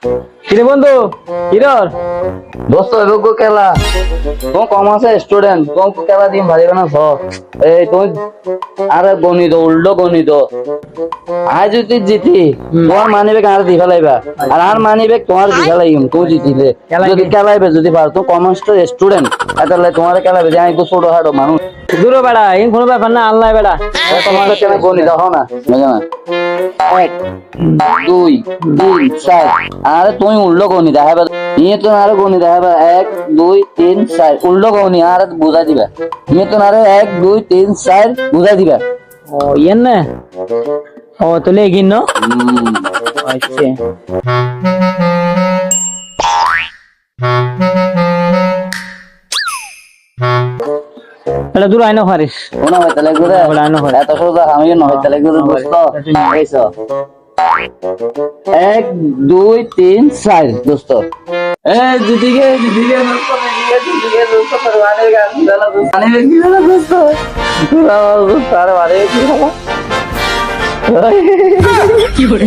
কিরে বন্ধু হিরর দোস্ত এগো খেলা তো কম আছে স্টুডেন্ট তো খেলা দিন ভালো না ছ এই তুই আরে গণিত উল্টো গণিত আজ যদি জিতি তোমার মানি ব্যাগ আর দিবা লাইবা আর মানি ব্যাগ তোমার দিবা লাইম তুই জিতিলে যদি খেলাইবে যদি পার তো কমার্স স্টুডেন্ট তাহলে তোমার খেলাবে যে আমি তো ছোট হাড়ো মানুষ দূরে বেড়া এই কোনো ব্যাপার না আল্লাহ বেড়া তোমার কেন গণিত হও না বুঝো না 1 2 3 4 আরে তুই উল্টো গণিত দেখাবে নিয়ে তো আরো গণিত দেখাবে 1 2 3 4 উল্টো গণিত আর বুঝাই দিবা নিয়ে তো আরো 1 2 3 4 বুঝাই দিবা ও ইয়েন না ও তাহলে এগিন না আচ্ছা তাহলে দূর আইনো পারিস কোনা হয় তাহলে গুরে বড় আইনো হয় এত সোজা আমি নয় তাহলে গুরে দোস্ত এইছো 1 2 3 4 দোস্ত দিদিকে দোস্ত পরवाने গান গালা দোস্ত আনে কি গালা দোস্ত তার বারে কি গালা কি করে